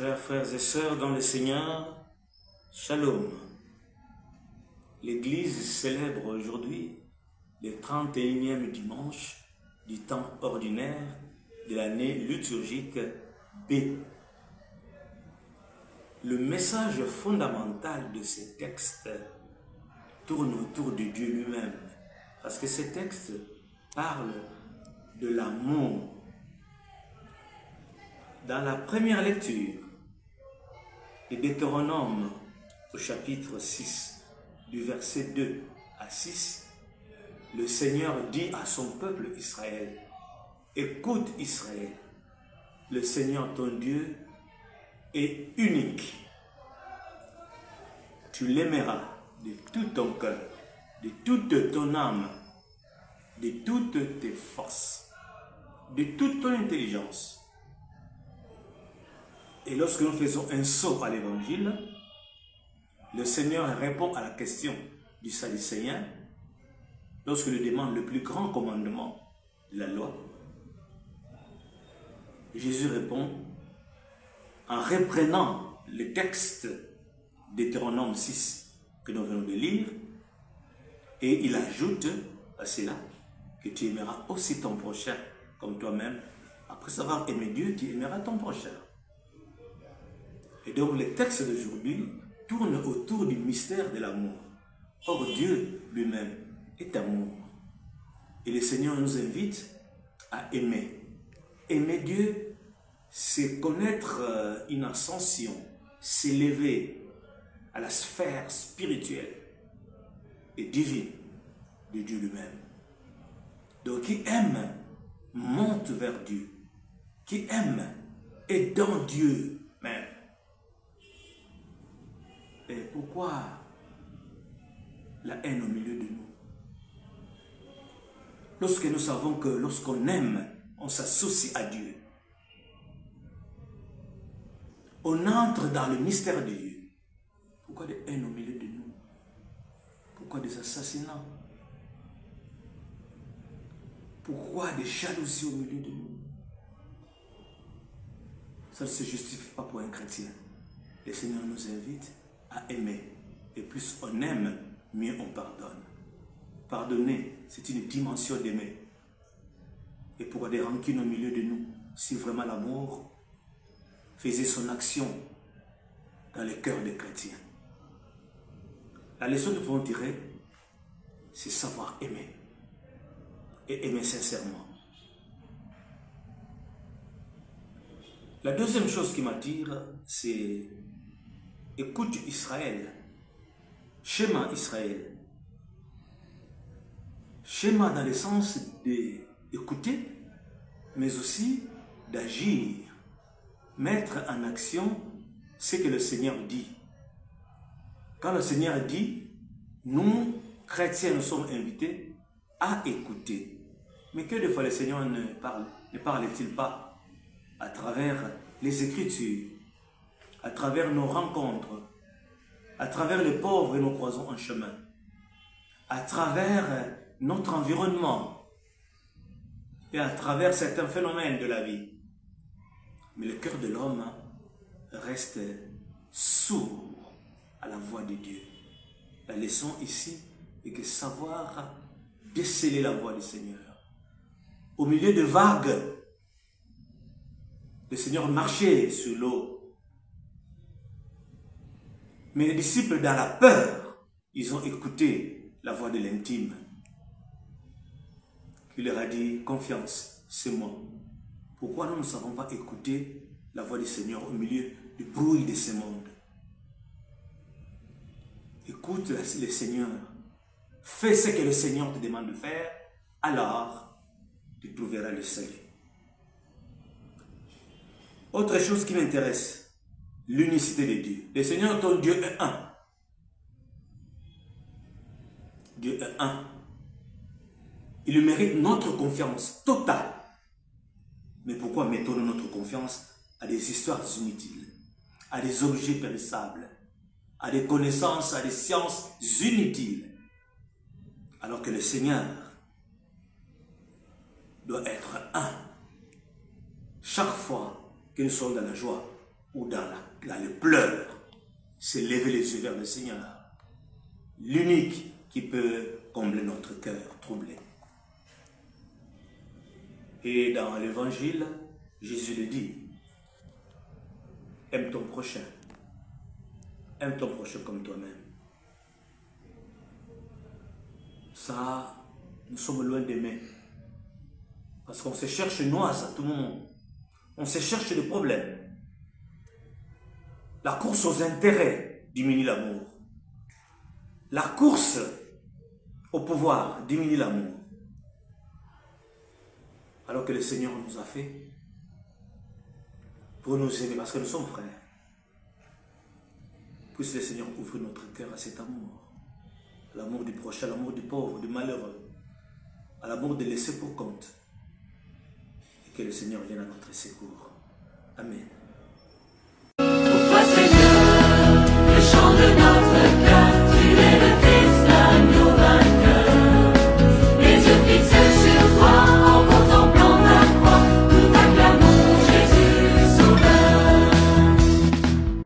Chers frères et sœurs dans le Seigneur, Shalom. L'Église célèbre aujourd'hui le 31e dimanche du temps ordinaire de l'année liturgique B. Le message fondamental de ce texte tourne autour de Dieu lui-même, parce que ce texte parle de l'amour. Dans la première lecture de Deutéronome au chapitre 6, du verset 2 à 6, le Seigneur dit à son peuple Israël: écoute Israël, le Seigneur ton Dieu est unique. Tu l'aimeras de tout ton cœur, de toute ton âme, de toutes tes forces, de toute ton intelligence. Et lorsque nous faisons un saut à l'évangile, le Seigneur répond à la question du Sadducéen lorsqu'il lui demande le plus grand commandement de la loi. Jésus répond en reprenant le texte Deutéronome 6 que nous venons de lire, et il ajoute à cela que tu aimeras aussi ton prochain comme toi-même. Après avoir aimé Dieu, tu aimeras ton prochain. Et donc le texte d'aujourd'hui tourne autour du mystère de l'amour. Or Dieu lui-même est amour. Et le Seigneur nous invite à aimer. Aimer Dieu, c'est connaître une ascension, s'élever à la sphère spirituelle et divine de Dieu lui-même. Donc qui aime monte vers Dieu. Qui aime est dans Dieu même. Et pourquoi la haine au milieu de nous? Lorsque nous savons que lorsqu'on aime, on s'associe à Dieu. On entre dans le mystère de Dieu. Pourquoi des haines au milieu de nous? Pourquoi des assassinats? Pourquoi des jalousies au milieu de nous? Ça ne se justifie pas pour un chrétien. Le Seigneur nous invite à aimer. Et plus on aime, mieux on pardonne. Pardonner, c'est une dimension d'aimer. Et pourquoi des rancune au milieu de nous? Si vraiment l'amour faisait son action dans le cœur des chrétiens. La leçon que nous pouvons tirer, c'est savoir aimer. Et aimer sincèrement. La deuxième chose qui m'attire, c'est écoute Israël. Schéma Israël. Schéma dans le sens d'écouter, mais aussi d'agir. Mettre en action ce que le Seigneur dit. Quand le Seigneur dit, nous, chrétiens, nous sommes invités à écouter. Mais que de fois le Seigneur ne parle-t-il pas à travers les Écritures, à travers nos rencontres, à travers les pauvres et nous croisons en chemin, à travers notre environnement et à travers certains phénomènes de la vie. Mais le cœur de l'homme reste sourd à la voix de Dieu. La leçon ici est que savoir déceler la voix du Seigneur. Au milieu de vagues, le Seigneur marchait sur l'eau. Mais les disciples, dans la peur, ils ont écouté la voix de l'intime. Il leur a dit, confiance, c'est moi. Pourquoi nous ne savons pas écouter la voix du Seigneur au milieu du bruit de ce monde? Écoute le Seigneur. Fais ce que le Seigneur te demande de faire, alors tu trouveras le salut. Autre chose qui m'intéresse, l'unicité de Dieu. Le Seigneur, ton Dieu, est un. Dieu est un. Il mérite notre confiance totale. Mais pourquoi mettons-nous notre confiance à des histoires inutiles, à des objets périssables, à des connaissances, à des sciences inutiles, alors que le Seigneur doit être un? Chaque fois que nous sommes dans la joie, ou dans les pleurs, c'est lever les yeux vers le Seigneur, l'unique qui peut combler notre cœur troublé. Et dans l'évangile, Jésus le dit, aime ton prochain comme toi-même. Ça, nous sommes loin d'aimer. Parce qu'on se cherche noise à tout moment. On se cherche des problèmes. La course aux intérêts diminue l'amour. La course au pouvoir diminue l'amour. Alors que le Seigneur nous a fait pour nous aimer, parce que nous sommes frères. Puisse le Seigneur ouvrir notre cœur à cet amour. À l'amour du prochain, à l'amour du pauvre, du malheureux. À l'amour de laisser pour compte. Et que le Seigneur vienne à notre secours. Amen.